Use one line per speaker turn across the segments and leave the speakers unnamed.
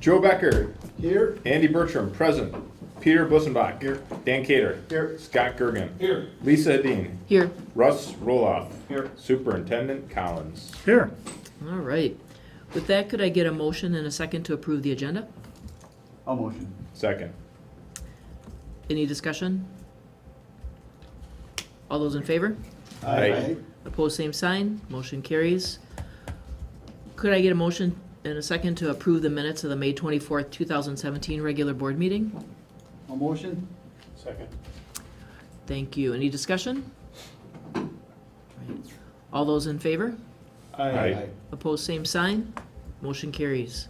Joe Becker.
Here.
Andy Bertram, present. Peter Bussenbach.
Here.
Dan Cater.
Here.
Scott Gergen.
Here.
Lisa Hadeen.
Here.
Russ Rohloff.
Here.
Superintendent Collins.
Here.
All right. With that, could I get a motion and a second to approve the agenda?
I'll motion.
Second.
Any discussion? All those in favor?
Aye.
Opposed, same sign. Motion carries. Could I get a motion and a second to approve the minutes of the May 24th, 2017 regular board meeting?
I'll motion.
Second.
Thank you. Any discussion? Right. All those in favor?
Aye.
Opposed, same sign. Motion carries.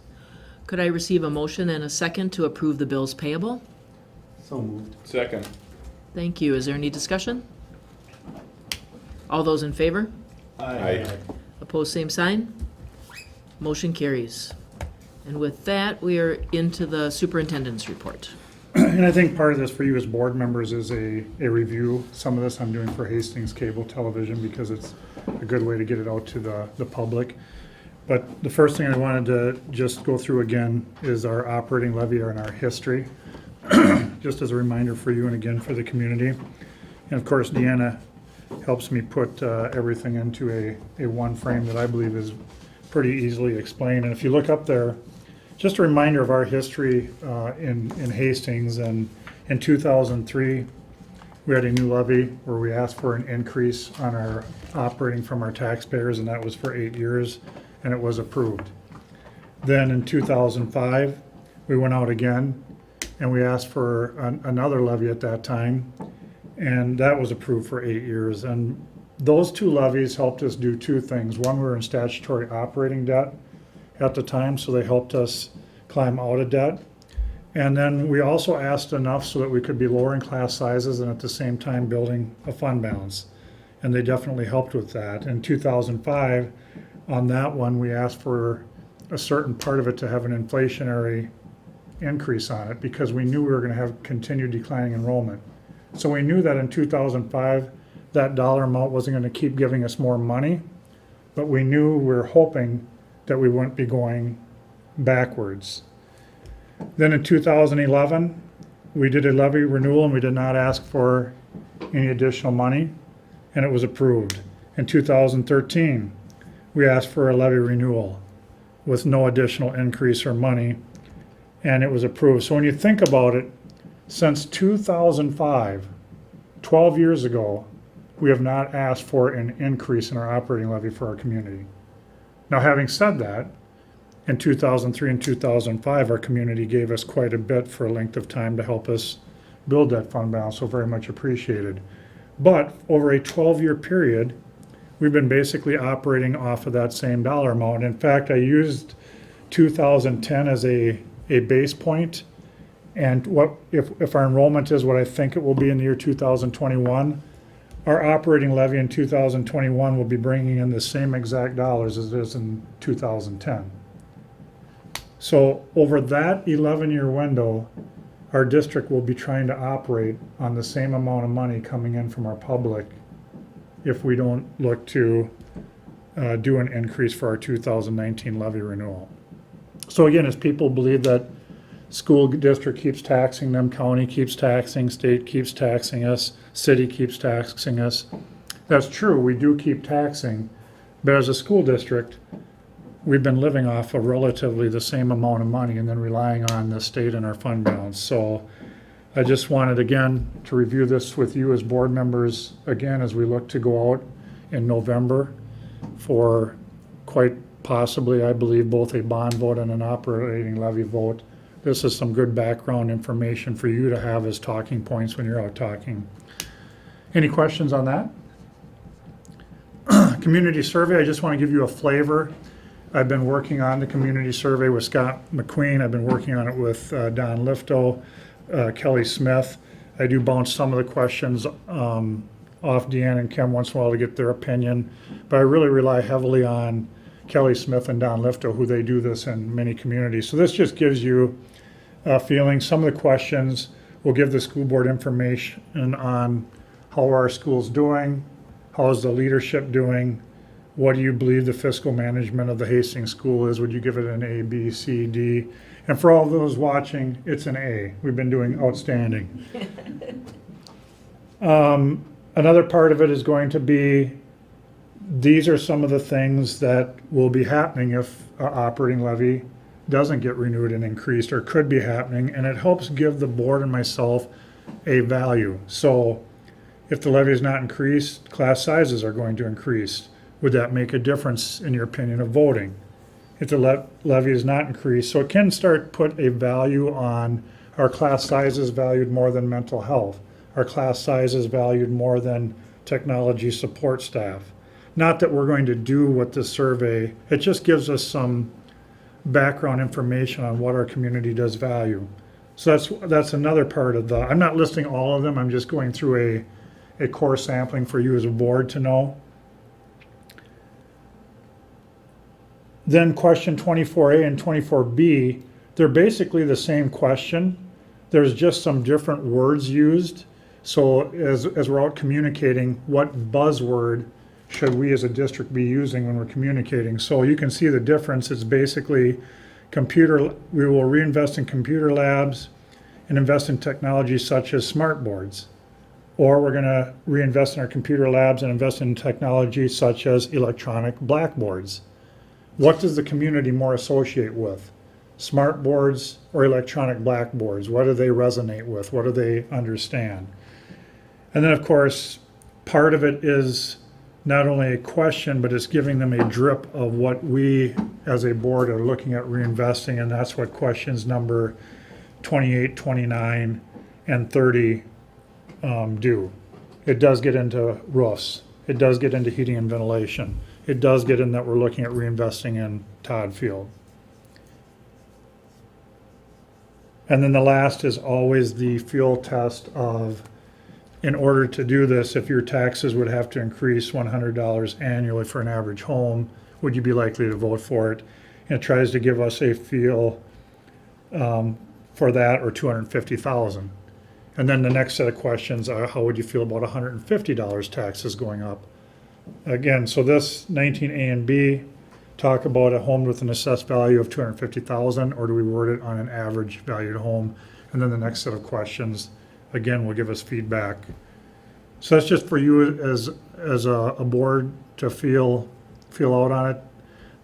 Could I receive a motion and a second to approve the bills payable?
So moved.
Second.
Thank you. Is there any discussion? All those in favor?
Aye.
Opposed, same sign. Motion carries. And with that, we are into the superintendent's report.
And I think part of this for you as board members is a review. Some of this I'm doing for Hastings Cable Television because it's a good way to get it out to the public. But the first thing I wanted to just go through again is our operating levy and our history, just as a reminder for you and again for the community. And of course, Deanna helps me put everything into a one frame that I believe is pretty easily explained. And if you look up there, just a reminder of our history in Hastings. And in 2003, we had a new levy where we asked for an increase on our operating from our taxpayers, and that was for 8 years, and it was approved. Then in 2005, we went out again, and we asked for another levy at that time, and that was approved for 8 years. And those two levies helped us do two things. One, we were in statutory operating debt at the time, so they helped us climb out of debt. And then we also asked enough so that we could be lowering class sizes and at the same time building a fund balance. And they definitely helped with that. In 2005, on that one, we asked for a certain part of it to have an inflationary increase on it because we knew we were going to have continued declining enrollment. So we knew that in 2005, that dollar amount wasn't going to keep giving us more money, but we knew we were hoping that we wouldn't be going backwards. Then in 2011, we did a levy renewal and we did not ask for any additional money, and it was approved. In 2013, we asked for a levy renewal with no additional increase or money, and it was approved. So when you think about it, since 2005, 12 years ago, we have not asked for an increase in our operating levy for our community. Now, having said that, in 2003 and 2005, our community gave us quite a bit for a length of time to help us build that fund balance, so very much appreciated. But over a 12-year period, we've been basically operating off of that same dollar amount. In fact, I used 2010 as a base point, and what if our enrollment is what I think it will be in the year 2021, our operating levy in 2021 will be bringing in the same exact dollars as it is in 2010. So over that 11-year window, our district will be trying to operate on the same amount of money coming in from our public if we don't look to do an increase for our 2019 levy renewal. So again, as people believe that school district keeps taxing them, county keeps taxing, state keeps taxing us, city keeps taxing us. That's true, we do keep taxing, but as a school district, we've been living off of relatively the same amount of money and then relying on the state and our fund balance. So I just wanted again to review this with you as board members again as we look to go out in November for quite possibly, I believe, both a bond vote and an operating levy vote. This is some good background information for you to have as talking points when you're out talking. Any questions on that? Community survey, I just want to give you a flavor. I've been working on the community survey with Scott McQueen. I've been working on it with Don Lifto, Kelly Smith. I do bounce some of the questions off Deanne and Kim once in a while to get their opinion, but I really rely heavily on Kelly Smith and Don Lifto, who they do this in many communities. So this just gives you a feeling. Some of the questions will give the school board information on how are our schools doing, how is the leadership doing, what do you believe the fiscal management of the Hastings School is? Would you give it an A, B, C, D? And for all those watching, it's an A. We've been doing outstanding. Another part of it is going to be, these are some of the things that will be happening if our operating levy doesn't get renewed and increased, or could be happening, and it helps give the board and myself a value. So if the levy is not increased, class sizes are going to increase. Would that make a difference in your opinion of voting? If the levy is not increased, so it can start put a value on, our class sizes valued more than mental health. Our class sizes valued more than technology support staff. Not that we're going to do what this survey, it just gives us some background information on what our community does value. So that's another part of the, I'm not listing all of them, I'm just going through a core sampling for you as a board to know. Then question 24A and 24B, they're basically the same question. There's just some different words used. So as we're out communicating, what buzzword should we as a district be using when we're communicating? So you can see the difference. It's basically we will reinvest in computer labs and invest in technology such as smart boards. Or we're gonna reinvest in our computer labs and invest in technology such as electronic blackboards. What does the community more associate with? Smart boards or electronic blackboards? What do they resonate with? What do they understand? And then of course, part of it is not only a question, but it's giving them a drip of what we as a board are looking at reinvesting, and that's what questions number 28, 29, and 30 do. It does get into roofs. It does get into heating and ventilation. It does get in that we're looking at reinvesting in Todd Field. And then the last is always the fuel test of, in order to do this, if your taxes would have to increase $100 annually for an average home, would you be likely to vote for it? And it tries to give us a feel for that, or $250,000. And then the next set of questions are, how would you feel about $150 taxes going up? Again, so this 19A and B talk about a home with an assessed value of $250,000, or do we word it on an average valued home? And then the next set of questions, again, will give us feedback. So that's just for you as a board to feel out on it.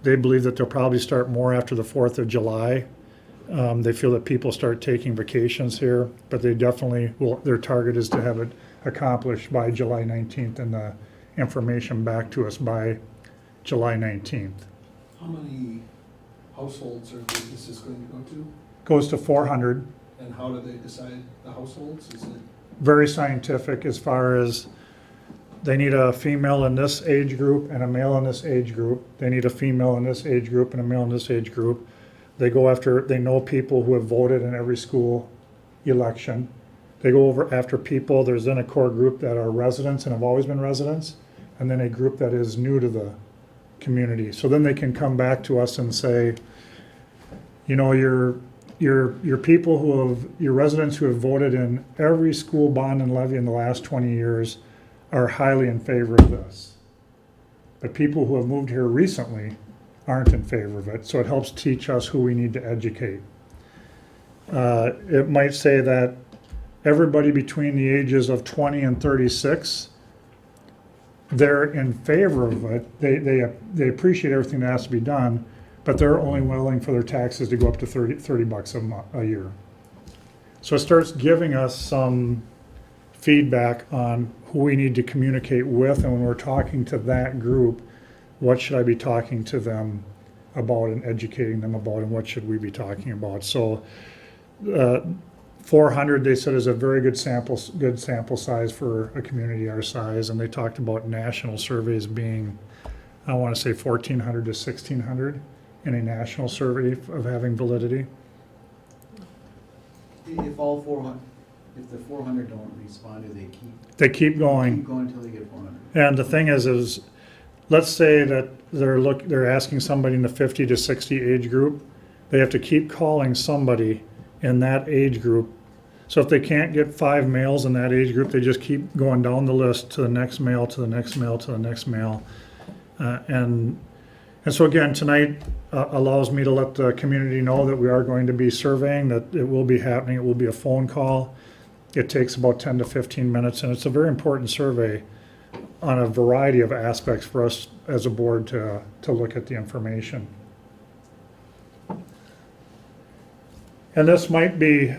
They believe that they'll probably start more after the 4th of July. They feel that people start taking vacations here, but they definitely will, their target is to have it accomplished by July 19th and the information back to us by July 19th.
How many households are businesses going to go to?
Goes to 400.
And how do they decide the households? Is it?
Very scientific as far as they need a female in this age group and a male in this age group. They need a female in this age group and a male in this age group. They go after, they know people who have voted in every school election. They go over after people, there's then a core group that are residents and have always been residents, and then a group that is new to the community. So then they can come back to us and say, you know, your people who have, your residents who have voted in every school bond and levy in the last 20 years are highly in favor of this. But people who have moved here recently aren't in favor of it. So it helps teach us who we need to educate. It might say that everybody between the ages of 20 and 36, they're in favor of it. They appreciate everything that has to be done, but they're only willing for their taxes to go up to 30 bucks a year. So it starts giving us some feedback on who we need to communicate with, and when we're talking to that group, what should I be talking to them about and educating them about, and what should we be talking about? So 400, they said, is a very good sample size for a community our size, and they talked about national surveys being, I want to say 1,400 to 1,600 in a national survey of having validity.
If all 400, if the 400 don't respond, do they keep?
They keep going.
Keep going until they get 400.
And the thing is let's say that they're asking somebody in the 50 to 60 age group. They have to keep calling somebody in that age group. So if they can't get 5 males in that age group, they just keep going down the list to the next male, to the next male, to the next male. And so again, tonight allows me to let the community know that we are going to be surveying, that it will be happening. It will be a phone call. It takes about 10 to 15 minutes, and it's a very important survey on a variety of aspects for us as a board to look at the information. And this might be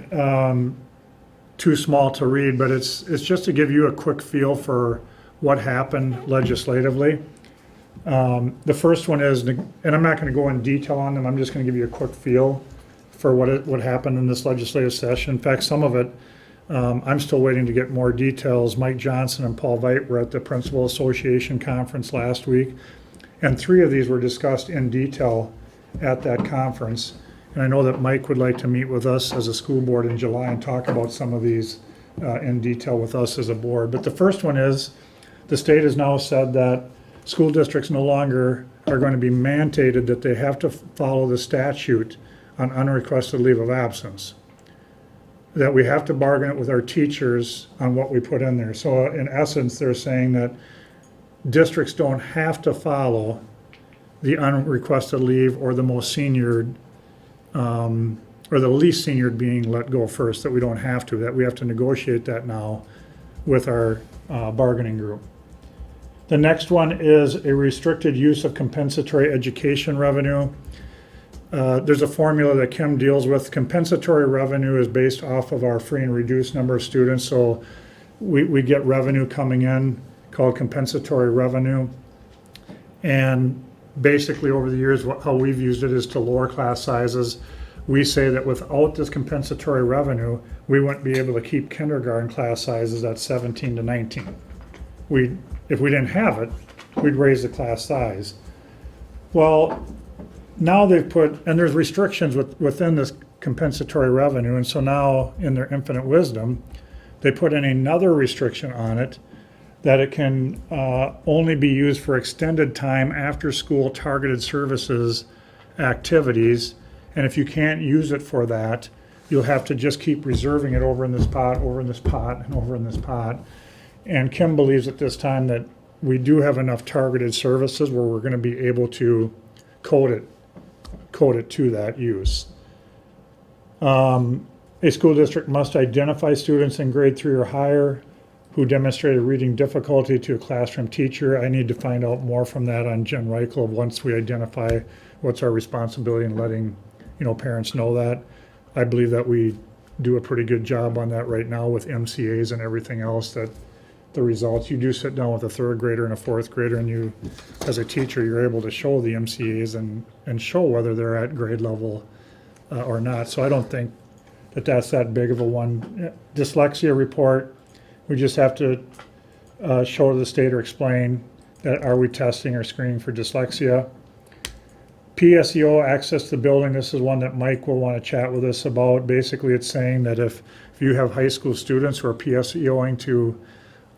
too small to read, but it's just to give you a quick feel for what happened legislatively. The first one is, and I'm not going to go in detail on them, I'm just going to give you a quick feel for what happened in this legislative session. In fact, some of it, I'm still waiting to get more details. Mike Johnson and Paul Veit were at the Principal Association Conference last week, and 3 of these were discussed in detail at that conference. And I know that Mike would like to meet with us as a school board in July and talk about some of these in detail with us as a board. But the first one is, the state has now said that school districts no longer are going to be mandated that they have to follow the statute on unrequested leave of absence. That we have to bargain it with our teachers on what we put in there. So in essence, they're saying that districts don't have to follow the unrequested leave or the most seniored, or the least seniored being let go first, that we don't have to, that we have to negotiate that now with our bargaining group. The next one is a restricted use of compensatory education revenue. There's a formula that Kim deals with. Compensatory revenue is based off of our free and reduced number of students. So we get revenue coming in called compensatory revenue. And basically over the years, how we've used it is to lower class sizes. We say that without this compensatory revenue, we wouldn't be able to keep kindergarten class sizes at 17 to 19. If we didn't have it, we'd raise the class size. Well, now they've put, and there's restrictions within this compensatory revenue, and so now in their infinite wisdom, they put in another restriction on it that it can only be used for extended time after school targeted services activities, and if you can't use it for that, you'll have to just keep reserving it over in this pot, over in this pot, and over in this pot. And Kim believes at this time that we do have enough targeted services where we're going to be able to code it to that use. A school district must identify students in grade 3 or higher who demonstrated reading difficulty to a classroom teacher. I need to find out more from that on Jen Reichel once we identify what's our responsibility in letting parents know that. I believe that we do a pretty good job on that right now with MCAs and everything else, that the results, you do sit down with a 3rd grader and a 4th grader, and you, as a teacher, you're able to show the MCAs and show whether they're at grade level or not. So I don't think that that's that big of a one. Dyslexia report, we just have to show to the state or explain that are we testing or screening for dyslexia. PSEO, access to the building, this is one that Mike will want to chat with us about. Basically, it's saying that if you have high school students who are PSEOing to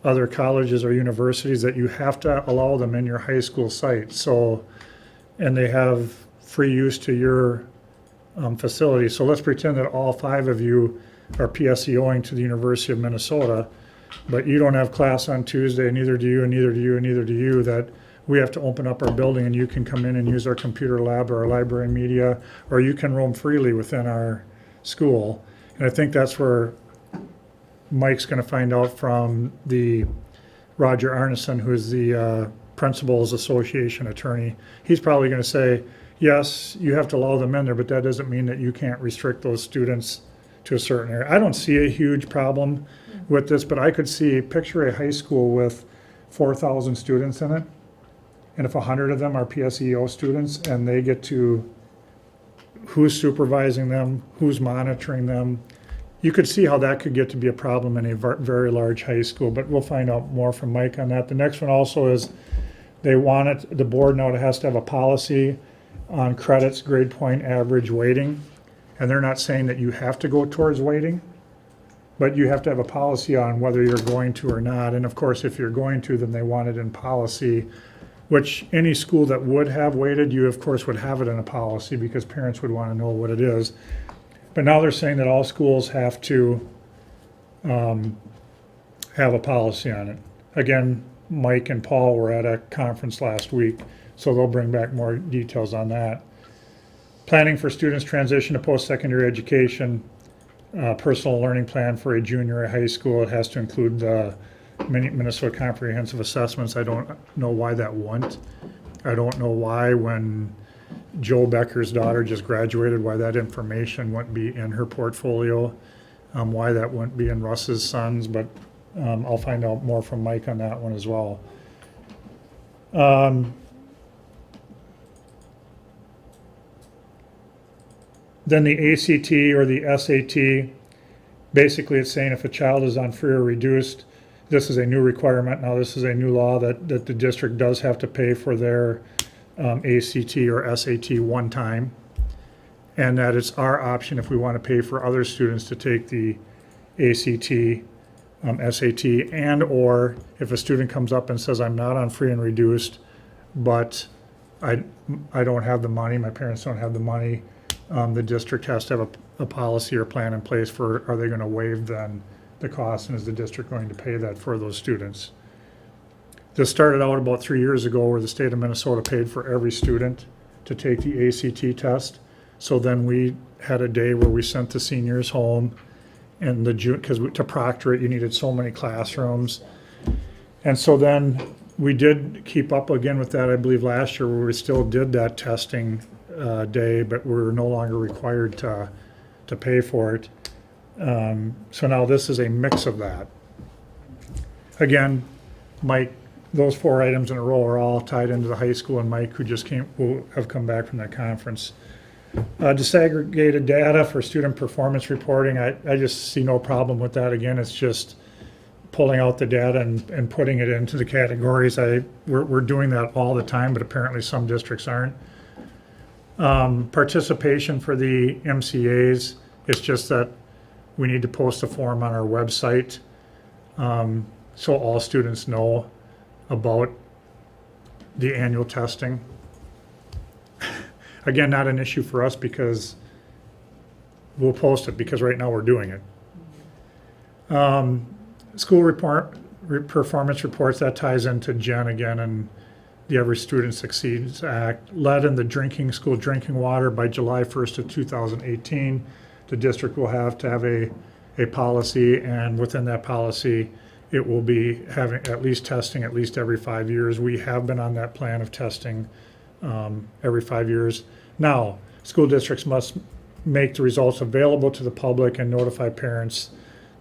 other colleges or universities, that you have to allow them in your high school site. So, and they have free use to your facility. So let's pretend that all 5 of you are PSEOing to the University of Minnesota, but you don't have class on Tuesday, and neither do you, and neither do you, and neither do you, that we have to open up our building and you can come in and use our computer lab or our library media, or you can roam freely within our school. And I think that's where Mike's going to find out from the Roger Arneson, who's the Principals Association attorney. He's probably going to say, yes, you have to allow them in there, but that doesn't mean that you can't restrict those students to a certain area. I don't see a huge problem with this, but I could picture a high school with 4,000 students in it. And if 100 of them are PSEO students and they get to, who's supervising them, who's monitoring them, you could see how that could get to be a problem in a very large high school, but we'll find out more from Mike on that. The next one also is they want it, the board now has to have a policy on credits, grade point, average, weighting. And they're not saying that you have to go towards weighting, but you have to have a policy on whether you're going to or not. And of course, if you're going to, then they want it in policy, which any school that would have weighted, you of course would have it in a policy because parents would want to know what it is. But now they're saying that all schools have to have a policy on it. Again, Mike and Paul were at a conference last week, so they'll bring back more details on that. Planning for students' transition to post-secondary education, personal learning plan for a junior at high school. It has to include the Minnesota Comprehensive Assessments. I don't know why that wouldn't. I don't know why when Joe Becker's daughter just graduated, why that information wouldn't be in her portfolio, why that wouldn't be in Russ's sons, but I'll find out more from Mike on that one as well. Then the ACT or the SAT, basically it's saying if a child is on free or reduced, this is a new requirement. Now this is a new law that the district does have to pay for their ACT or SAT one time. And that it's our option if we want to pay for other students to take the ACT, SAT, and or if a student comes up and says, I'm not on free and reduced, but I don't have the money, my parents don't have the money, the district has to have a policy or plan in place for, are they going to waive then the cost, and is the district going to pay that for those students? This started out about 3 years ago where the state of Minnesota paid for every student to take the ACT test. So then we had a day where we sent the seniors home, and because to proctor it, you needed so many classrooms. And so then we did keep up again with that, I believe last year, where we still did that testing day, but we're no longer required to pay for it. So now this is a mix of that. Again, Mike, those 4 items in a row are all tied into the high school, and Mike, who just will have come back from that conference. Disaggregated data for student performance reporting, I just see no problem with that. Again, it's just pulling out the data and putting it into the categories. We're doing that all the time, but apparently some districts aren't. Participation for the MCAs, it's just that we need to post a form on our website so all students know about the annual testing. Again, not an issue for us because we'll post it because right now we're doing it. School performance reports, that ties into Jen again and the Every Student Succeeds Act. Lead in the school drinking water by July 1st of 2018. The district will have to have a policy, and within that policy, it will be having at least testing at least every 5 years. We have been on that plan of testing every 5 years. Now, school districts must make the results available to the public and notify parents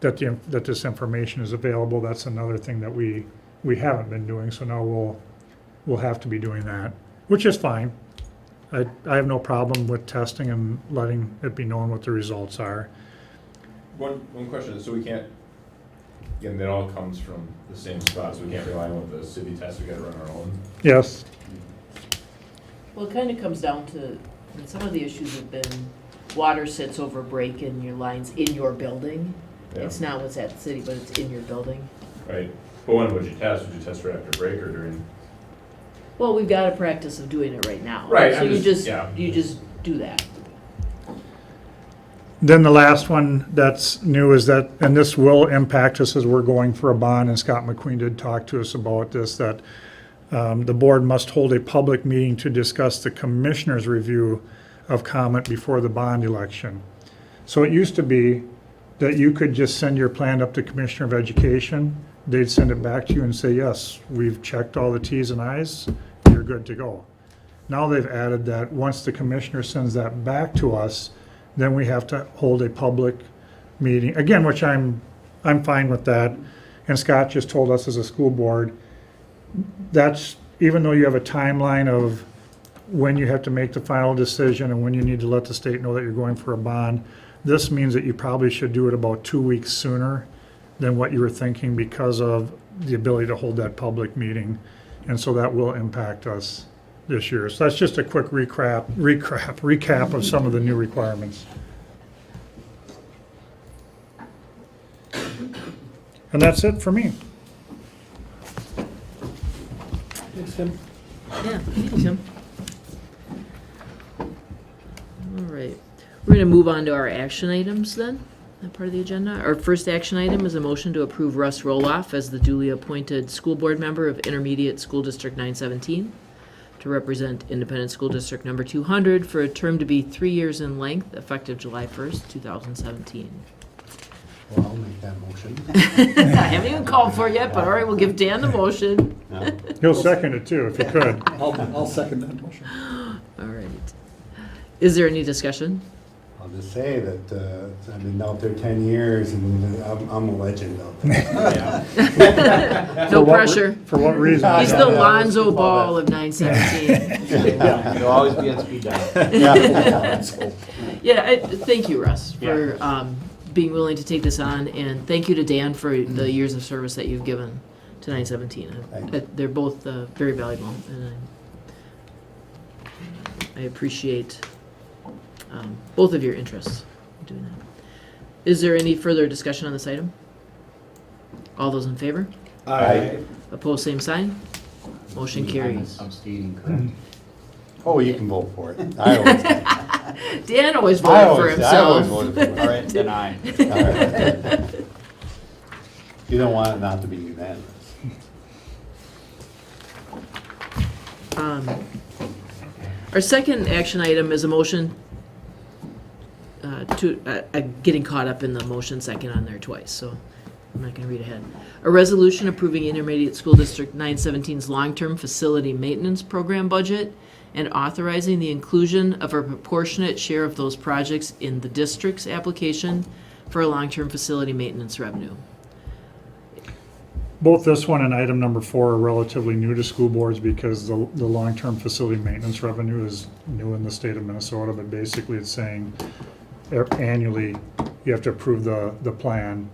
that this information is available. That's another thing that we haven't been doing, so now we'll have to be doing that, which is fine. I have no problem with testing and letting it be known what the results are.
One question is, so we can't, again, that all comes from the same spot, so we can't rely on what the city tests, we gotta run our own.
Yes.
Well, it kind of comes down to, I mean, some of the issues have been water sits over break in your lines in your building.
Yeah.
It's not what's at the city, but it's in your building.
Right, but when would you test? Would you test right after break or during?
Well, we've got a practice of doing it right now.
Right,
So
I'm
you
just-
just,
yeah.
you just do that.
Then the last one that's new is that, and this will impact us as we're going for a bond, and Scott McQueen did talk to us about this, that the board must hold a public meeting to discuss the commissioner's review of comment before the bond election. So it used to be that you could just send your plan up to Commissioner of Education. They'd send it back to you and say, yes, we've checked all the T's and I's, you're good to go. Now they've added that once the commissioner sends that back to us, then we have to hold a public meeting, again, which I'm fine with that. And Scott just told us as a school board, that's, even though you have a timeline of when you have to make the final decision and when you need to let the state know that you're going for a bond, this means that you probably should do it about 2 weeks sooner than what you were thinking because of the ability to hold that public meeting. And so that will impact us this year. So that's just a quick recap of some of the new requirements. And that's it for me.
Thanks, Tim.
Yeah, thanks, Tim. All right, we're gonna move on to our action items then. that part of the agenda. Our first action item is a motion to approve Russ Rohloff as the duly appointed school board member of Intermediate School District 917 to represent Independent School District number 200 for a term to be 3 years in length, effective July 1st, 2017.
Well, I'll make that motion.
I haven't even called for it yet, but all right, we'll give Dan the motion.
No.
He'll second it too, if you could.
I'll second that motion.
All right. Is there any discussion?
I'll just say that I've been out there 10 years and I'm a legend out there.
No pressure.
For what reason?
He's the Lonzo Ball of 917.
You'll always be on speed dial.
Yeah, thank you, Russ, for being willing to take this on, and thank you to Dan for the years of service that you've given to 917.
Thank you.
They're both very valuable, and I appreciate both of your interests in doing that. Is there any further discussion on this item? All those in favor?
Aye.
Opposed, same sign? Motion carries.
I'm stating correct.
Oh, you can vote for it. I always,
Dan always
I
voted for
always, I always
himself.
voted for it.
All right, then aye.
All right. You don't want it not to be unanimous.
Our second action item is a motion getting caught up in the motion second on there twice, so I'm not going to read ahead. A resolution approving Intermediate School District 917's long-term facility maintenance program budget and authorizing the inclusion of a proportionate share of those projects in the district's application for a long-term facility maintenance revenue.
Both this one and item number 4 are relatively new to school boards because the long-term facility maintenance revenue is new in the state of Minnesota, but basically it's saying annually you have to approve the plan.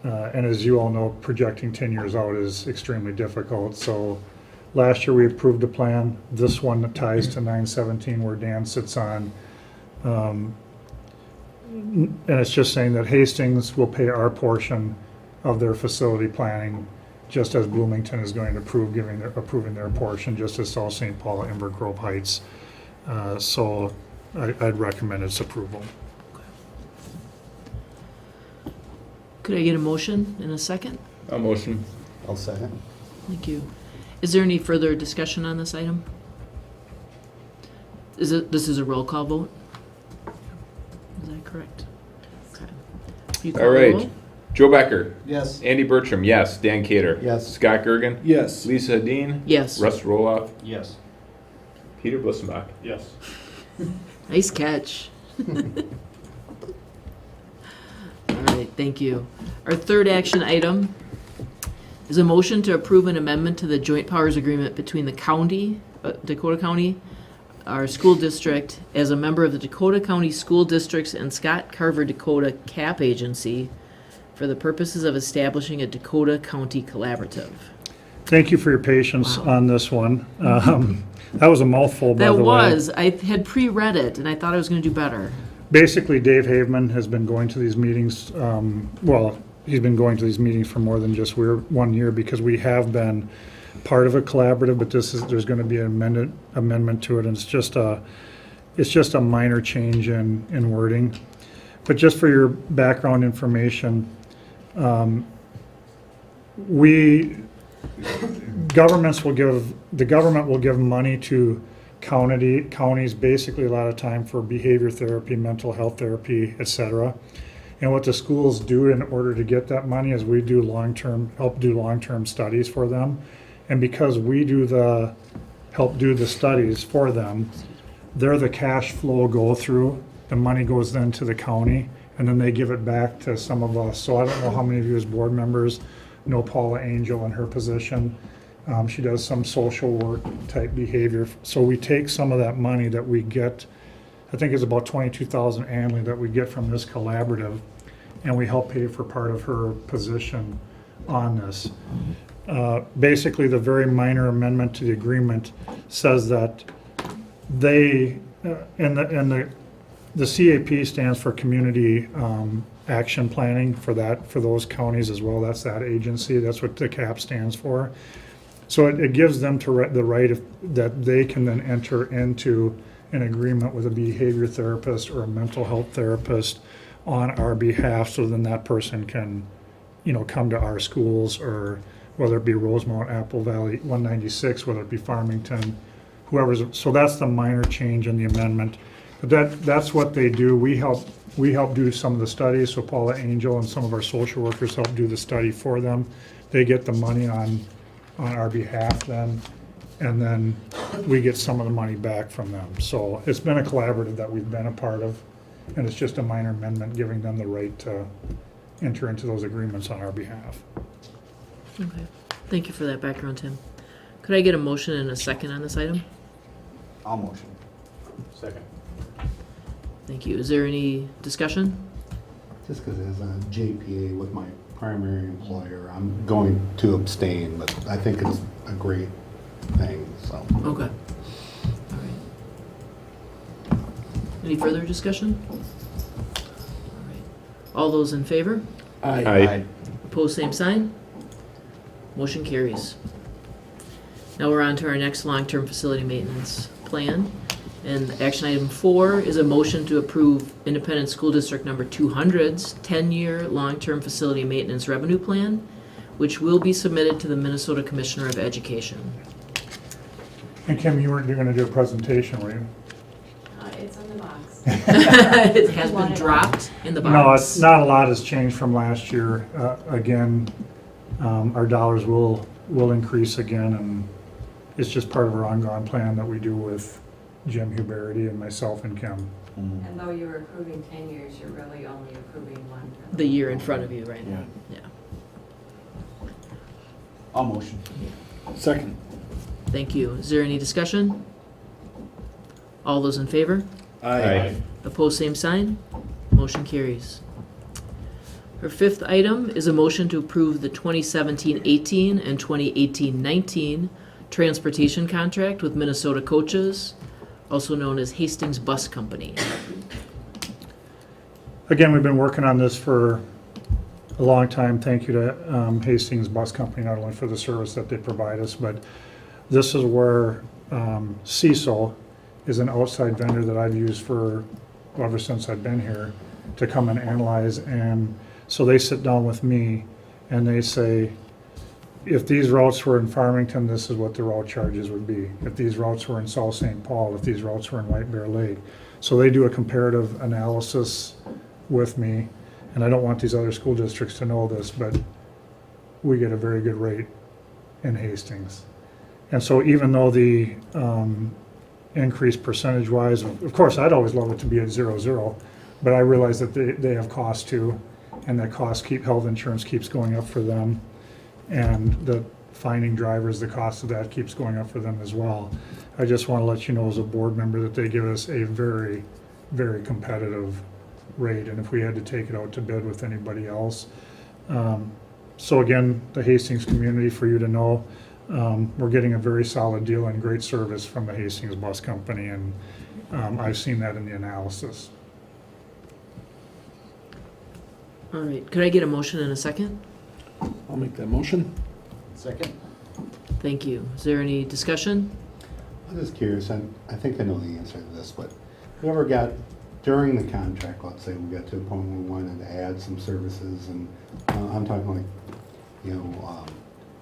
And as you all know, projecting 10 years out is extremely difficult. So last year we approved the plan. This one that ties to 917 where Dan sits on. And it's just saying that Hastings will pay our portion of their facility planning, just as Bloomington is going to approving their portion, just as South St. Paul and Inver Grove Heights. So I'd recommend its approval.
Could I get a motion in a second?
A motion.
I'll second.
Thank you. Is there any further discussion on this item? This is a roll call vote? Is that correct? Okay. You call
All
the
right.
roll?
Joe Becker.
Yes.
Andy Bertram, yes. Dan Cater.
Yes.
Scott Gergen.
Yes.
Lisa Hadeen.
Yes.
Russ Roloff.
Yes.
Peter Blissenbach.
Yes.
Nice catch. All right, thank you. Our third action item is a motion to approve an amendment to the joint powers agreement between the county, Dakota County, our school district, as a member of the Dakota County School Districts and Scott Carver Dakota CAP Agency for the purposes of establishing a Dakota County Collaborative.
Thank you for your patience
Wow.
on this one. That was a mouthful, by the way.
That was, I had pre-read it and I thought I was gonna do better.
Basically, Dave Haveman has been going to these meetings, he's been going to these meetings for more than just 1 year because we have been part of a collaborative, but there's gonna be an amendment to it, and it's just a minor change in wording. But just for your background information, the government will give money to counties basically a lot of time for behavior therapy, mental health therapy, etc. And what the schools do in order to get that money is we do help do long-term studies for them. And because we help do the studies for them, they're the cash flow go through. The money goes then to the county, and then they give it back to some of us. So I don't know how many of you as board members know Paula Angel in her position. She does some social work type behavior. So we take some of that money that we get, I think it's about $22,000 annually that we get from this collaborative, and we help pay for part of her position on this. Basically, the very minor amendment to the agreement says that the CAP stands for Community Action Planning for those counties as well. That's that agency. That's what the CAP stands for. So it gives them the right that they can then enter into an agreement with a behavior therapist or a mental health therapist on our behalf, so then that person can, come to our schools, or whether it be Rosemount, Apple Valley, 196, whether it be Farmington, whoever's, so that's the minor change in the amendment. But that's what they do. We help do some of the studies, so Paula Angel and some of our social workers help do the study for them. They get the money on our behalf then, and then we get some of the money back from them. So it's been a collaborative that we've been a part of, and it's just a minor amendment giving them the right to enter into those agreements on our behalf.
Okay, thank you for that background, Tim. Could I get a motion and a second on this item?
I'll motion.
Second.
Thank you. Is there any discussion?
Just because as a JPA with my primary employer, I'm going to abstain, but I think it's a great thing, so.
Okay. All right. Any further discussion? All right. All those in favor?
Aye.
Opposed, same sign. Motion carries. Now we're on to our next long-term facility maintenance plan. And action item 4 is a motion to approve Independent School District number 200's 10-year long-term facility maintenance revenue plan, which will be submitted to the Minnesota Commissioner of Education.
And Kim, you weren't going to do a presentation, were you?
It's in the box.
It has been dropped in the box.
No, it's not a lot has changed from last year. Again, our dollars will increase again, and it's just part of our ongoing plan that we do with Jim Huberty and myself and Kim.
And though you're approving 10 years, you're really only approving one.
The year in front of you right now.
Yeah.
Yeah.
I'll motion.
Second.
Thank you. Is there any discussion? All those in favor?
Aye.
Opposed, same sign. Motion carries. Our 5th item is a motion to approve the 2017-18 and 2018-19 transportation contract with Minnesota Coaches, also known as Hastings Bus Company.
Again, we've been working on this for a long time. Thank you to Hastings Bus Company, not only for the service that they provide us, but this is where CISO is an outside vendor that I've used for ever since I've been here to come and analyze. And so they sit down with me and they say, if these routes were in Farmington, this is what the route charges would be. If these routes were in South St. Paul, if these routes were in White Bear Lake. So they do a comparative analysis with me, and I don't want these other school districts to know this, but we get a very good rate in Hastings. And so even though the increase percentage-wise, of course, I'd always love it to be at 0-0, but I realize that they have costs too, and that health insurance keeps going up for them. And the finding drivers, the cost of that keeps going up for them as well. I just want to let you know as a board member that they give us a very, very competitive rate, and if we had to take it out to bid with anybody else. So again, the Hastings community, for you to know, we're getting a very solid deal and great service from the Hastings Bus Company, and I've seen that in the analysis.
All right, could I get a motion and a second?
I'll make that motion.
Second?
Thank you. Is there any discussion?
I'm just curious, I think I know the answer to this, but whoever got, during the contract, let's say we got to a point where we wanted to add some services, and I'm talking like,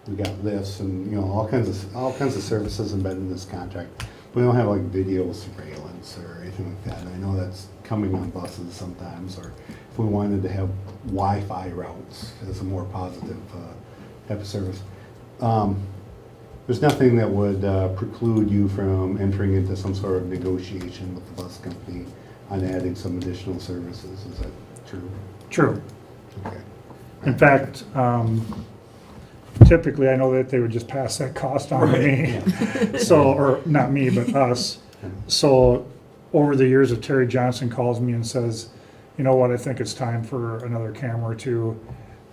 we got lifts and, all kinds of services embedded in this contract. We don't have like video surveillance or anything like that, and I know that's coming on buses sometimes, or if we wanted to have Wi-Fi routes as a more positive type of service. There's nothing that would preclude you from entering into some sort of negotiation with the bus company on adding some additional services. Is that true?
True.
Okay.
In fact, typically, I know that they would just pass that cost on to me. So, or not me, but us. So over the years, if Terry Johnson calls me and says, you know what, I think it's time for another camera or two.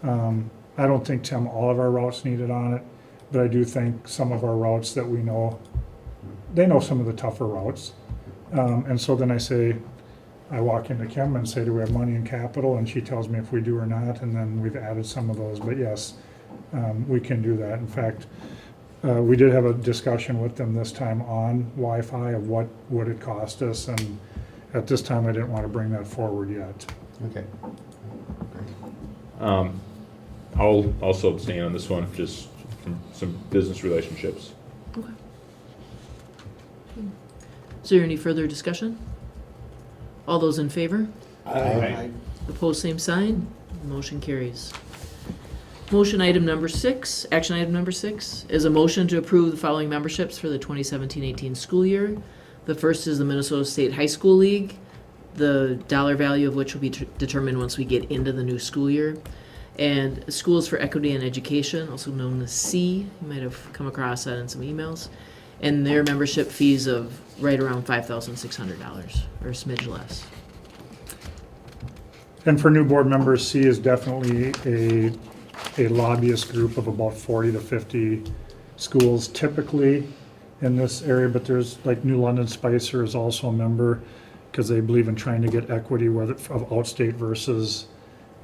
I don't think, Tim, all of our routes need it on it, but I do think some of our routes that we know, they know some of the tougher routes. And so then I walk into Kim and say, do we have money in capital? And she tells me if we do or not, and then we've added some of those. But yes, we can do that. In fact, we did have a discussion with them this time on Wi-Fi of what would it cost us, and at this time I didn't want to bring that forward yet.
Okay.
I'll also abstain on this one, just from some business relationships.
Okay. Is there any further discussion? All those in favor?
Aye.
Opposed, same sign. Motion carries. Motion item number 6, action item number 6, is a motion to approve the following memberships for the 2017-18 school year. The first is the Minnesota State High School League, the dollar value of which will be determined once we get into the new school year. And Schools for Equity and Education, also known as C, you might have come across that in some emails. And their membership fees of right around $5,600, or a smidge less.
And for new board members, C is definitely a lobbyist group of about 40 to 50 schools typically in this area, but there's, like, New London Spicer is also a member because they believe in trying to get equity, whether of outstate versus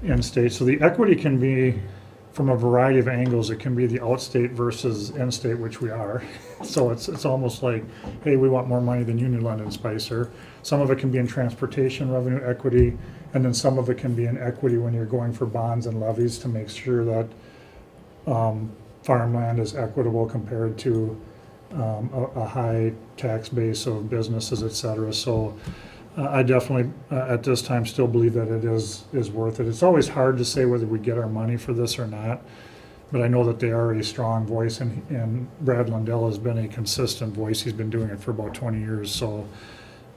in-state. So the equity can be from a variety of angles. It can be the outstate versus in-state, which we are. So it's almost like, hey, we want more money than you, New London Spicer. Some of it can be in transportation revenue equity, and then some of it can be in equity when you're going for bonds and levies to make sure that farmland is equitable compared to a high tax base of businesses, et cetera. So I definitely, at this time, still believe that it is worth it. It's always hard to say whether we get our money for this or not, but I know that they are a strong voice, and Brad Lundell has been a consistent voice. He's been doing it for about 20 years, so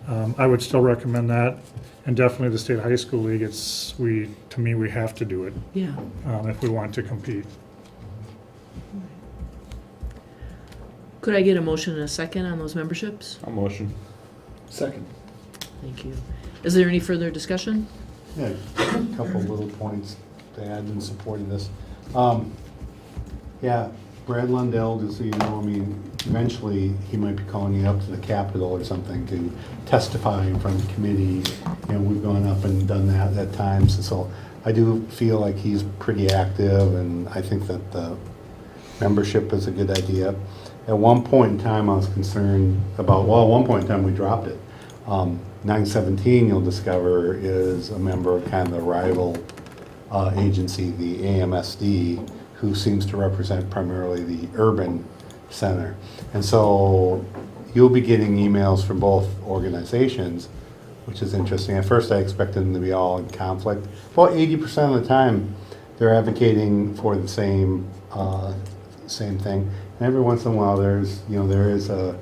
I would still recommend that. And definitely the State High School League, to me, we have to do it
Yeah.
if we want to compete.
Could I get a motion and a second on those memberships?
I'll motion.
Second.
Thank you. Is there any further discussion?
Yeah, a couple little points to add in support of this. Yeah, Brad Lundell, just so you know, I mean, eventually he might be calling you up to the Capitol or something to testify in front of the committee. You know, we've gone up and done that at times, so I do feel like he's pretty active, and I think that the membership is a good idea. At one point in time, I was concerned about, well, at one point in time, we dropped it. 917, you'll discover, is a member of kind of the rival agency, the AMSD, who seems to represent primarily the urban center. And so you'll be getting emails from both organizations, which is interesting. At first I expected them to be all in conflict. About 80% of the time they're advocating for the same thing. And every once in a while there is a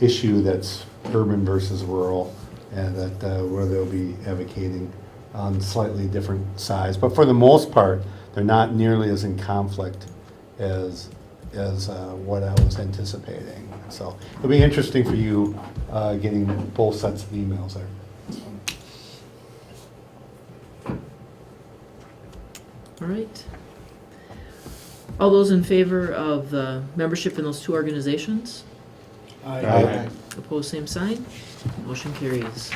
issue that's urban versus rural, and that where they'll be advocating on slightly different sides. But for the most part, they're not nearly as in conflict as what I was anticipating. So it'll be interesting for you getting both sets of emails there.
All right. All those in favor of the membership in those two organizations?
Aye.
Opposed, same sign. Motion carries.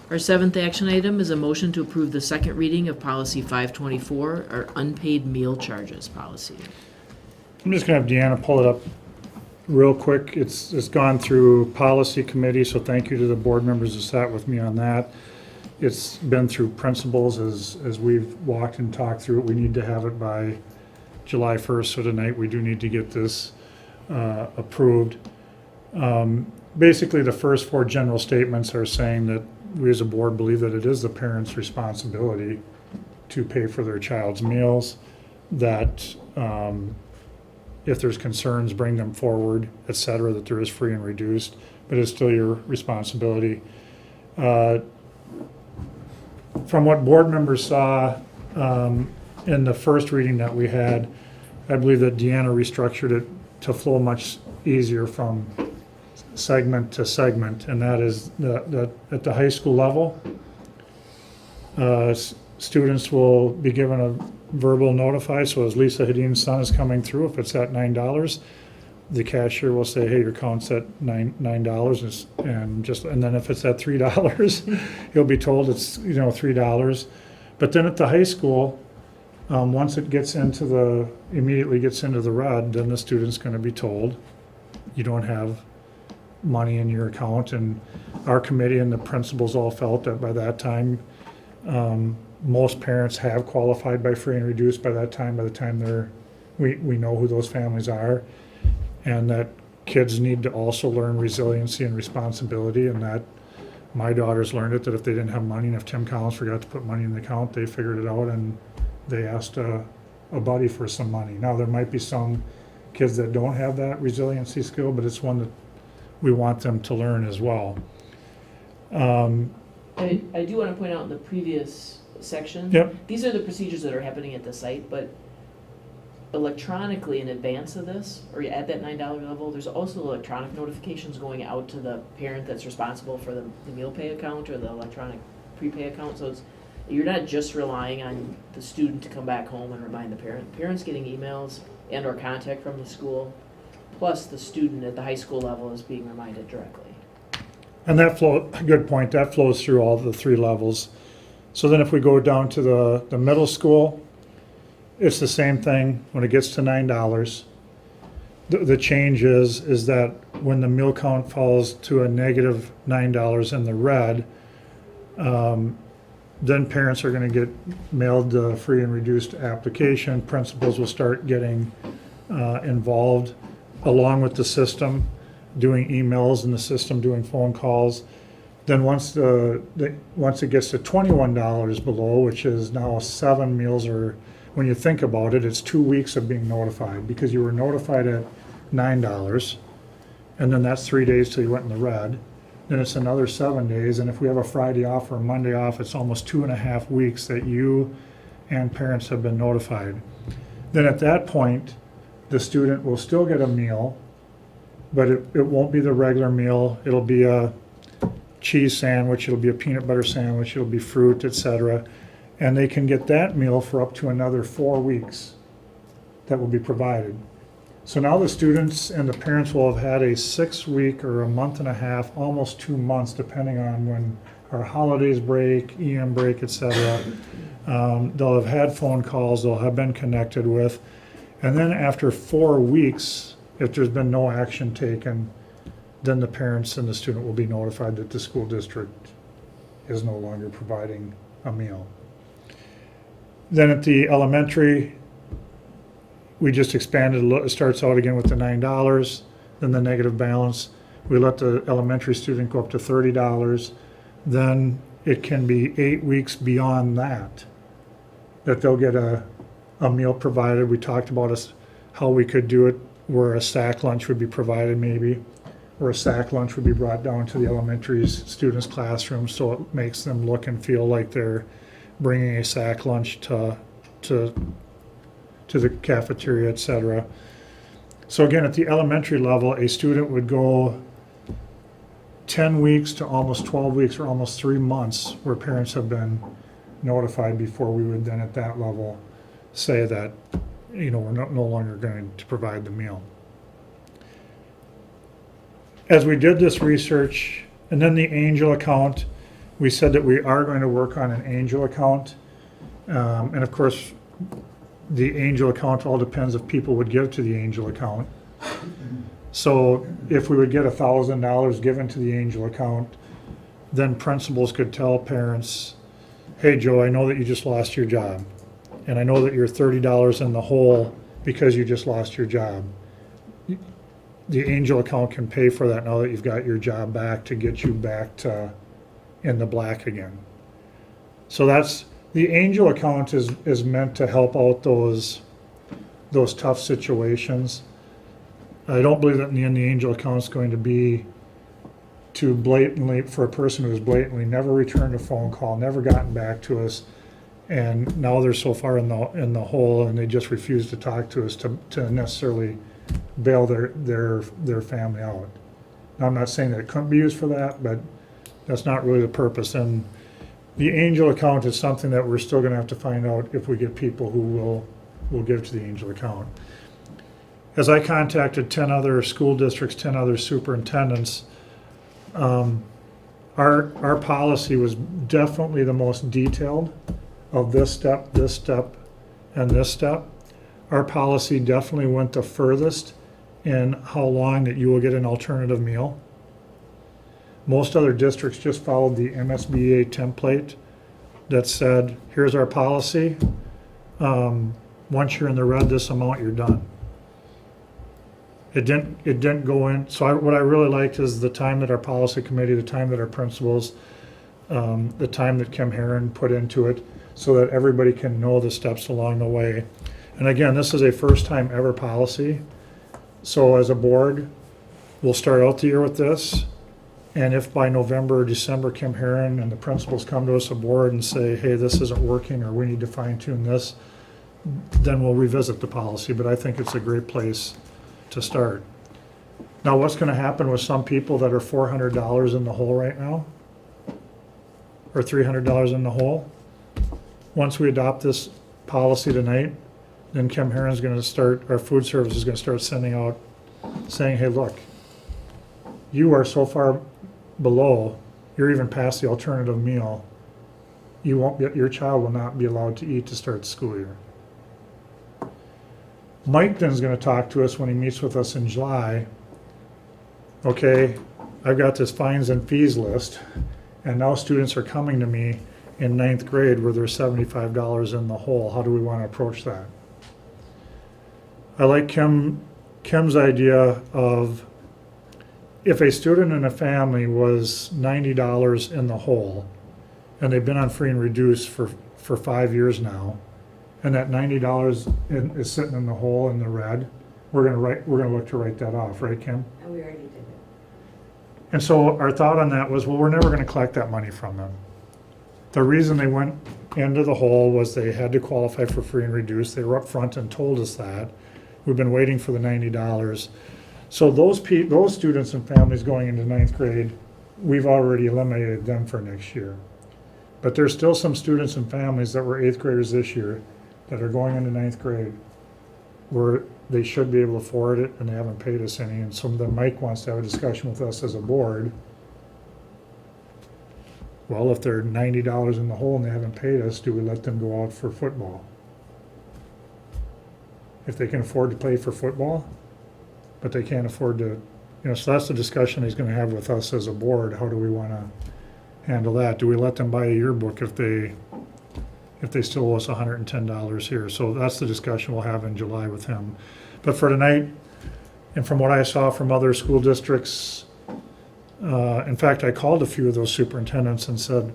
Our 7th action item is a motion to approve the second reading of Policy 524, our unpaid meal charges policy.
I'm just gonna have Deanna pull it up real quick. It's gone through policy committee, so thank you to the board members who sat with me on that. It's been through principals as we've walked and talked through it. We need to have it by July 1st, so tonight we do need to get this approved. Basically, the first 4 general statements are saying that we as a board believe that it is the parent's responsibility to pay for their child's meals, that if there's concerns, bring them forward, et cetera, that there is free and reduced, but it's still your responsibility. From what board members saw in the first reading that we had, I believe that Deanna restructured it to flow much easier from segment to segment, and that is that at the high school level, students will be given a verbal notify. So as Lisa Hadeen's son is coming through, if it's at $9, the cashier will say, hey, your count's at $9, and then if it's at $3, he'll be told it's $3. But then at the high school, once it immediately gets into the red, then the student's going to be told you don't have money in your account, and our committee and the principals all felt that by that time, most parents have qualified by free and reduced by the time we know who those families are, and that kids need to also learn resiliency and responsibility, and that my daughters learned it, that if they didn't have money, and if Tim Collins forgot to put money in the account, they figured it out and they asked a buddy for some money. Now, there might be some kids that don't have that resiliency skill, but it's one that we want them to learn as well.
I do want to point out in the previous section,
Yep.
these are the procedures that are happening at the site, but electronically in advance of this, or at that $9 level, there's also electronic notifications going out to the parent that's responsible for the meal pay account or the electronic prepay account. So it's, you're not just relying on the student to come back home and remind the parent. Parents getting emails and or contact from the school, plus the student at the high school level is being reminded directly.
And good point, that flows through all the 3 levels. So then if we go down to the middle school, it's the same thing when it gets to $9. The change is that when the meal count falls to a negative $9 in the red, then parents are gonna get mailed the free and reduced application. Principals will start getting involved along with the system, doing emails in the system, doing phone calls. Then once once it gets to $21 below, which is now 7 meals, or when you think about it, it's 2 weeks of being notified, because you were notified at $9, and then that's 3 days till you went in the red. Then it's another 7 days, and if we have a Friday off or a Monday off, it's almost 2.5 weeks that you and parents have been notified. Then at that point, the student will still get a meal, but it won't be the regular meal. It'll be a cheese sandwich, it'll be a peanut butter sandwich, it'll be fruit, etc. And they can get that meal for up to another 4 weeks that will be provided. So now the students and the parents will have had a 6-week or a month and a half, almost 2 months, depending on when our holidays break, EM break, etc. They'll have had phone calls, they'll have been connected with. And then after 4 weeks, if there's been no action taken, then the parents and the student will be notified that the school district is no longer providing a meal. Then at the elementary, we just expanded, it starts out again with the $9, then the negative balance. We let the elementary student go up to $30. Then it can be 8 weeks beyond that they'll get a meal provided. We talked about how we could do it where a sack lunch would be provided maybe, or a sack lunch would be brought down to the elementary students' classroom, so it makes them look and feel like they're bringing a sack lunch to the cafeteria, etc. So again, at the elementary level, a student would go 10 weeks to almost 12 weeks or almost 3 months where parents have been notified before we would then at that level say that, we're no longer going to provide the meal. As we did this research, and then the Angel account, we said that we are going to work on an Angel account. And of course, the Angel account all depends if people would give to the Angel account. So if we would get $1,000 given to the Angel account, then principals could tell parents, hey, Joe, I know that you just lost your job, and I know that you're $30 in the hole because you just lost your job. The Angel account can pay for that now that you've got your job back, to get you back to in the black again. So that's, the Angel account is meant to help out those tough situations. I don't believe that in the end the Angel account is going to be to blatantly, for a person who's blatantly never returned a phone call, never gotten back to us, and now they're so far in the hole and they just refuse to talk to us to necessarily bail their family out. Now, I'm not saying that it couldn't be used for that, but that's not really the purpose. And the Angel account is something that we're still going to have to find out if we get people who will give to the Angel account. As I contacted 10 other school districts, 10 other superintendents, our policy was definitely the most detailed of this step, and this step. Our policy definitely went the furthest in how long that you will get an alternative meal. Most other districts just followed the MSBA template that said, here's our policy. Once you're in the red this amount, you're done. It didn't go in, so what I really liked is the time that our policy committee, the time that our principals, the time that Kim Herron put into it, so that everybody can know the steps along the way. And again, this is a first time ever policy. So as a board, we'll start out the year with this. And if by November or December, Kim Herron and the principals come to us, a board, and say, hey, this isn't working, or we need to fine tune this, then we'll revisit the policy. But I think it's a great place to start. Now, what's gonna happen with some people that are $400 in the hole right now? Or $300 in the hole? Once we adopt this policy tonight, then Kim Herron's gonna start, our food service is gonna start sending out, saying, hey, look, you are so far below, you're even past the alternative meal, you won't get, your child will not be allowed to eat to start the school year. Mike then's gonna talk to us when he meets with us in July. Okay, I've got this fines and fees list, and now students are coming to me in 9th grade where there's $75 in the hole. How do we wanna approach that? I like Kim's idea of, if a student and a family was $90 in the hole, and they've been on free and reduced for 5 years now, and that $90 is sitting in the hole in the red, we're gonna look to write that off, right, Kim?
And we already did it.
And so our thought on that was, well, we're never gonna collect that money from them. The reason they went into the hole was they had to qualify for free and reduced. They were upfront and told us that. We've been waiting for the $90. So those students and families going into 9th grade, we've already eliminated them for next year. But there's still some students and families that were 8th graders this year that are going into 9th grade where they should be able to afford it and they haven't paid us any. And so then Mike wants to have a discussion with us as a board. Well, if they're $90 in the hole and they haven't paid us, do we let them go out for football? If they can afford to pay for football, but they can't afford to, so that's the discussion he's gonna have with us as a board. How do we wanna handle that? Do we let them buy a yearbook if they still owe us $110 here? So that's the discussion we'll have in July with him. But for tonight, and from what I saw from other school districts, in fact, I called a few of those superintendents and said,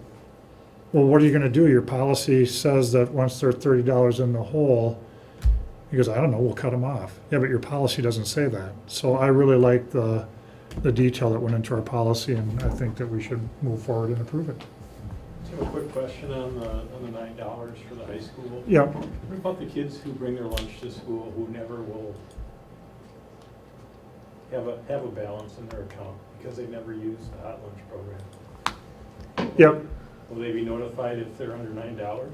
well, what are you gonna do? Your policy says that once they're $30 in the hole, he goes, I don't know, we'll cut them off. Yeah, but your policy doesn't say that. So I really like the detail that went into our policy, and I think that we should move forward and approve it.
I have a quick question on the $9 for the high school.
Yeah.
What about the kids who bring their lunch to school who never will have a balance in their account because they never use the hot lunch program?
Yep.
Will they be notified if they're under $9?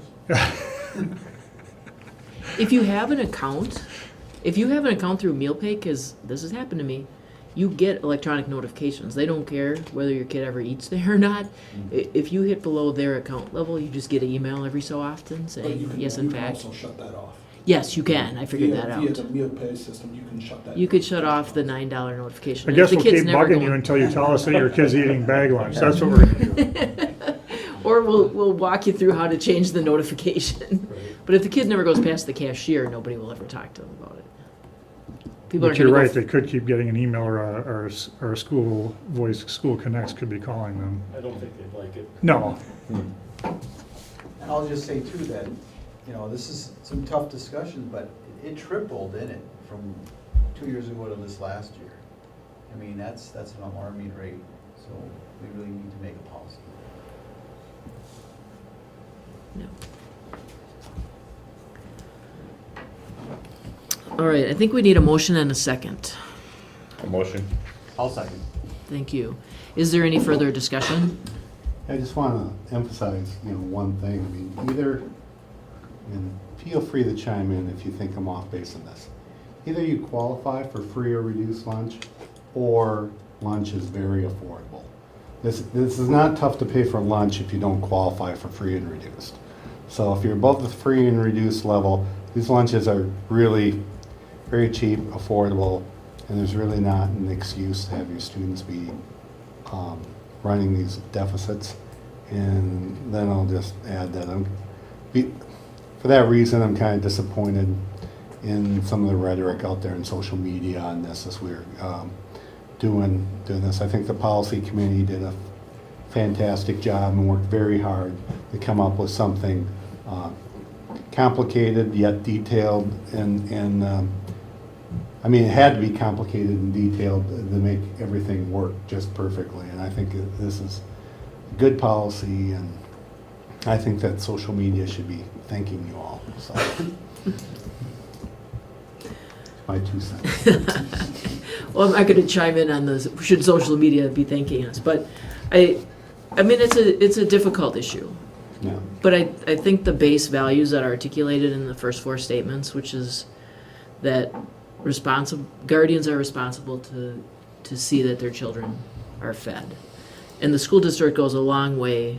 If you have an account through MealPay, because this has happened to me, you get electronic notifications. They don't care whether your kid ever eats there or not. If you hit below their account level, you just get an email every so often saying, yes, in fact.
You can also shut that off.
Yes, you can. I figured that
Via
out.
the meal pay system, you can shut that.
You could shut off the $9 notification.
I
If
guess
the
we'll
kid's
keep
never
bugging you
going-
until you tell us that your kid's eating bag lunch. That's what we're gonna do.
Or we'll walk you through how to change the notification. But if the kid never goes past the cashier, nobody will ever talk to them about it. People
But
aren't
you're
gonna go
right, they could keep getting an email or a school voice, School Connects could be calling them.
I don't think they'd like it.
No,
And I'll just say too that, this is some tough discussions, but it tripled in it from 2 years ago to this last year. I mean, that's an alarming rate, so we really need to make a policy.
No. All right, I think we need a motion and a second.
A motion.
I'll second.
Thank you. Is there any further discussion?
I just want to emphasize, one thing. I mean, either, and feel free to chime in if you think I'm off base on this. Either you qualify for free or reduced lunch, or lunch is very affordable. This is not tough to pay for lunch if you don't qualify for free and reduced. So if you're above the free and reduced level, these lunches are really very cheap, affordable, and there's really not an excuse to have your students be running these deficits. And then I'll just add that for that reason, I'm kind of disappointed in some of the rhetoric out there in social media on this as we're doing this. I think the policy committee did a fantastic job and worked very hard to come up with something complicated yet detailed, and I mean, it had to be complicated and detailed to make everything work just perfectly. And I think this is good policy, and I think that social media should be thanking you all. So, my 2 cents.
Well, I'm not going to chime in on this, should social media be thanking us, but I mean, it's a difficult issue.
Yeah.
But I think the base values that are articulated in the first 4 statements, which is that guardians are responsible to see that their children are fed. And the school district goes a long way,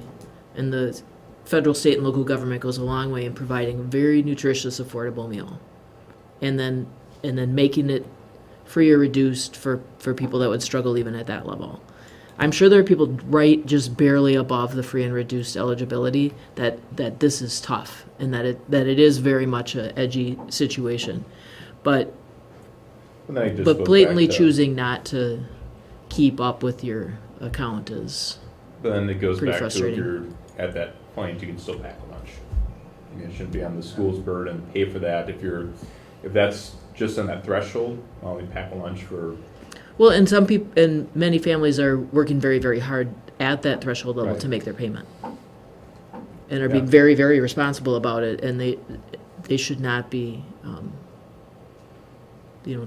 and the federal, state, and local government goes a long way in providing a very nutritious, affordable meal. And then making it free or reduced for people that would struggle even at that level. I'm sure there are people right just barely above the free and reduced eligibility that this is tough, and that it is very much a edgy situation. But
And then it just goes
blatantly
back to-
choosing not to keep up with your account is
But then it goes
pretty
back to if
frustrating.
you're at that point, you can still pack a lunch. I mean, it shouldn't be on the school's burden, pay for that. If that's just on that threshold, well, we pack a lunch for,
well, and some people and many families are working very, very hard at that threshold level
Right.
to make their payment, and are being
Yeah.
very, very responsible about it. And they should not be,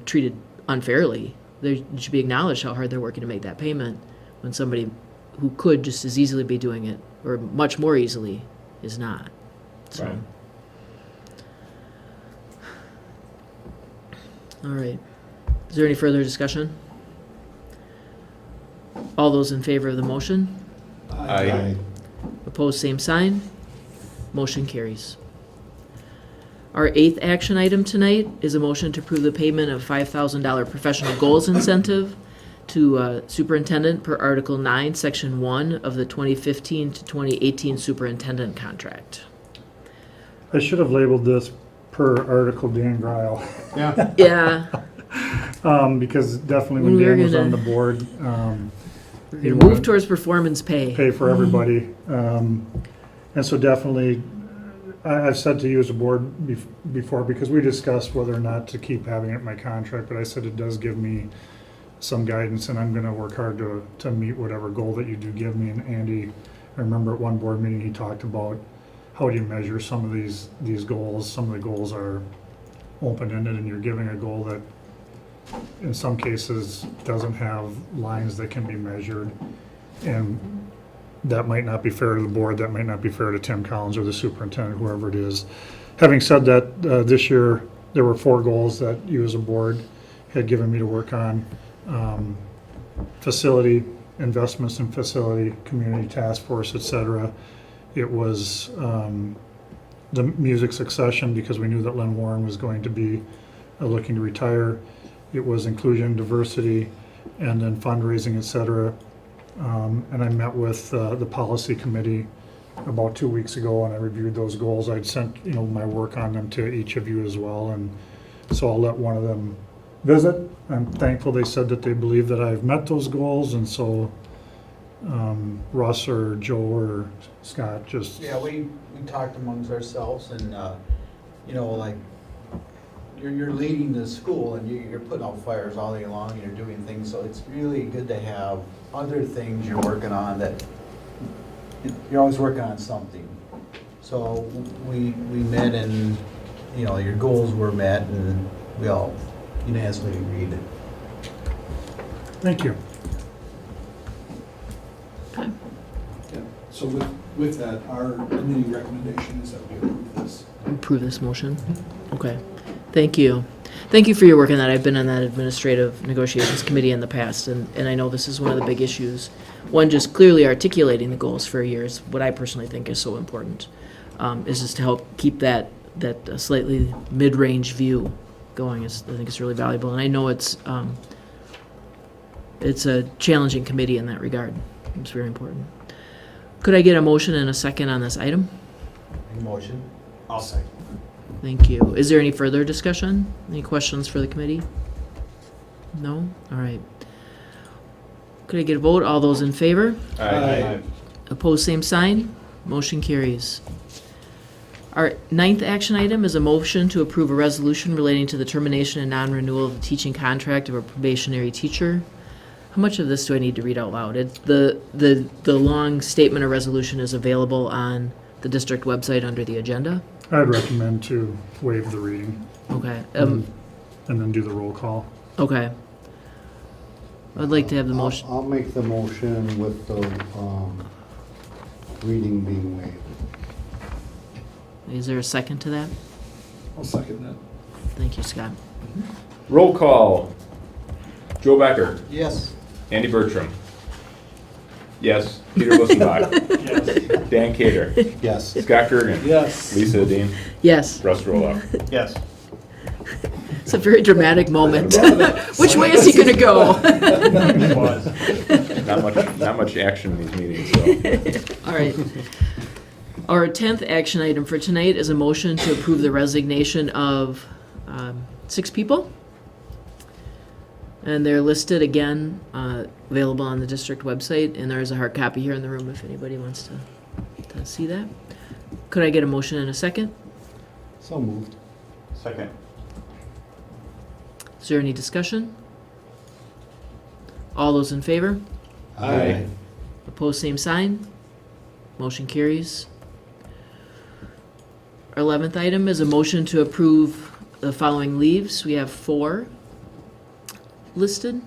treated unfairly. They should be acknowledged how hard they're working to make that payment when somebody who could just as easily be doing it, or much more easily, is not. So.
Right.
All right. Is there any further discussion? All those in favor of the motion?
Aye.
Opposed, same sign. Motion carries. Our 8th action item tonight is a motion to approve the payment of $5,000 professional goals incentive to Superintendent per Article 9, Section 1 of the 2015 to 2018 Superintendent Contract.
I should have labeled this per Article Dan Gryle.
Yeah.
Yeah,
Because definitely
When
when
we were
Dan was on
gonna-
the board,
we're
he
gonna move
wanted
towards performance pay.
pay for everybody. And so definitely, I've said to you as a board before, because we discussed whether or not to keep having it in my contract, but I said it does give me some guidance, and I'm gonna work hard to meet whatever goal that you do give me. And Andy, I remember at one board meeting, he talked about how do you measure some of these goals. Some of the goals are open-ended, and you're giving a goal that in some cases doesn't have lines that can be measured. And that might not be fair to the board, that might not be fair to Tim Collins or the superintendent, whoever it is. Having said that, this year, there were 4 goals that you as a board had given me to work on. Facility, investments in facility, community task force, et cetera. It was the music succession, because we knew that Len Warren was going to be looking to retire. It was inclusion, diversity, and then fundraising, et cetera. And I met with the policy committee about 2 weeks ago, and I reviewed those goals. I'd sent, my work on them to each of you as well, and so I'll let one of them visit. I'm thankful they said that they believe that I've met those goals, and so Russ or Joe or Scott just.
Yeah, we talked amongst ourselves, and, like, you're leading the school, and you're putting out fires all day long, and you're doing things, so it's really good to have other things you're working on that, you're always working on something. So we met, and, your goals were met, and we all unanimously agreed.
Thank you.
Yeah, so with that, our committee recommendation is that we approve this.
Approve this motion? Okay. Thank you. Thank you for your work on that. I've been on that administrative negotiations committee in the past, and I know this is one of the big issues. One, just clearly articulating the goals for a year is what I personally think is so important, is just to help keep that slightly mid-range view going. I think it's really valuable, and I know it's a challenging committee in that regard. It's very important. Could I get a motion and a second on this item?
Motion? I'll second.
Thank you. Is there any further discussion? Any questions for the committee? No? All right. Could I get a vote? All those in favor?
Aye.
Opposed, same sign. Motion carries. Our ninth action item is a motion to approve a resolution relating to the termination and non-renewal of the teaching contract of a probationary teacher. How much of this do I need to read out loud? It's the long statement of resolution is available on the district website under the agenda.
I'd recommend to waive the reading
Okay.
and then do the roll call.
Okay. I'd like to have the motion.
I'll make the motion with the, reading being waived.
Is there a second to that?
I'll second that.
Thank you, Scott.
Roll call. Joe Becker.
Yes.
Andy Bertram. Yes. Peter Bussenbach.
Yes.
Dan Cater.
Yes.
Scott Gergen.
Yes.
Lisa Dean.
Yes.
Russ Rohloff.
Yes.
It's a very dramatic moment. Which way is he going to go?
It was.
Not much action in these meetings, so.
All right. Our 10th action item for tonight is a motion to approve the resignation of 6 people. And they're listed again, available on the district website, and there is a hard copy here in the room if anybody wants to see that. Could I get a motion and a second?
So moved.
Second.
Is there any discussion? All those in favor?
Aye.
Opposed, same sign. Motion carries. Our 11th item is a motion to approve the following leaves. We have 4 listed.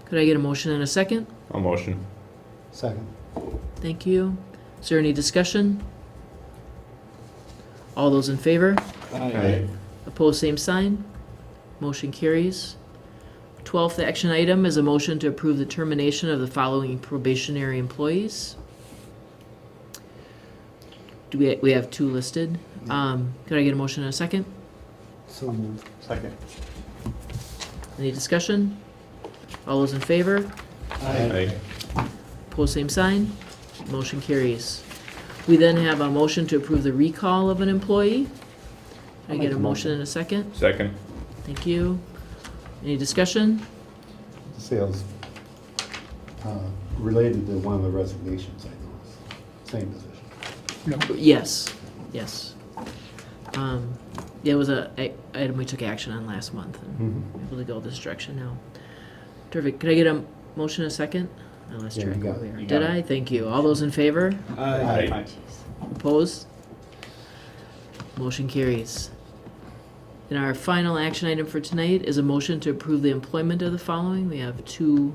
Could I get a motion and a second?
I'll motion.
Second.
Thank you. Is there any discussion? All those in favor?
Aye.
Opposed, same sign. Motion carries. 12th action item is a motion to approve the termination of the following probationary employees. We have 2 listed. Could I get a motion and a second?
So moved.
Second.
Any discussion? All those in favor?
Aye.
Opposed, same sign. Motion carries. We then have a motion to approve the recall of an employee. Can I get a motion and a second?
Second.
Thank you. Any discussion?
Sales, related to one of the resignations, I know, same position.
Yes, yes. Yeah, it was a item we took action on last month, and
Mhm.
we're able to go this direction now. Terrific. Could I get a motion and a second? I lost
Yeah,
track
you got
where we
it.
are.
You
Did
got it.
I? Thank you. All those in favor?
Aye.
Opposed? Motion carries. And our final action item for tonight is a motion to approve the employment of the following. We have 2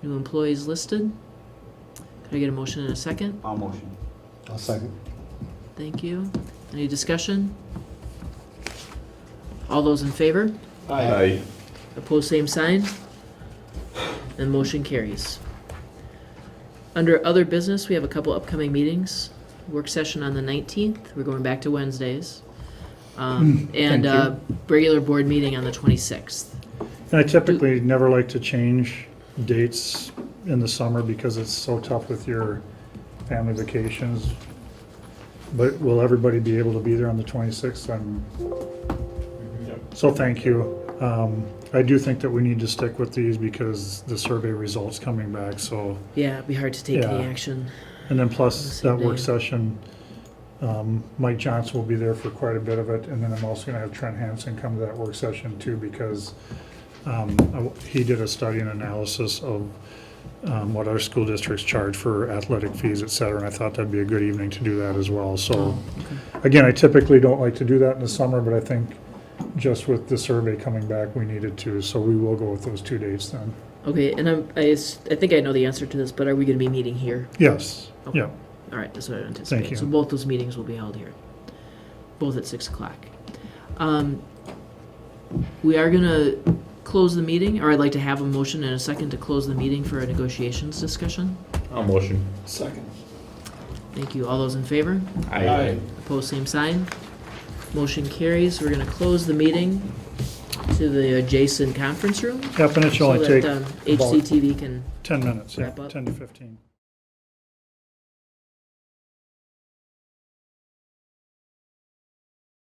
new employees listed. Could I get a motion and a second?
I'll motion.
I'll second.
Thank you. Any discussion? All those in favor?
Aye.
Opposed, same sign. And motion carries. Under other business, we have a couple upcoming meetings. Work session on the 19th. We're going back to Wednesdays. And a regular board meeting on the 26th.
And I typically never like to change dates in the summer because it's so tough with your family vacations. But will everybody be able to be there on the 26th? So thank you. I do think that we need to stick with these because the survey results coming back, so.
Yeah, it'd be hard to take any
Yeah.
action.
And then
On
plus
the same
that work
day.
session, Mike Johnson will be there for quite a bit of it. And then I'm also gonna have Trent Hansen come to that work session too because he did a study and analysis of what our school districts charge for athletic fees, et cetera. And I thought that'd be a good evening to do that as well. So
Oh, okay.
again, I typically don't like to do that in the summer, but I think just with the survey coming back, we needed to. So we will go with those 2 dates then.
Okay, and I think I know the answer to this, but are we gonna be meeting here?
Yes,
Okay.
yeah.
All right, that's what I anticipate.
you.
So both those meetings will be held here, both at 6 o'clock. We are gonna close the meeting, or I'd like to have a motion and a second to close the meeting for a negotiations discussion.
I'll motion.
Second.
Thank you. All those in favor?
Aye.
Opposed, same sign. Motion carries. We're gonna close the meeting to the adjacent conference room.
Yep, and it should only
so
take
that
about
HCTV can
10 minutes, yeah,
Wrap up.
10 to 15.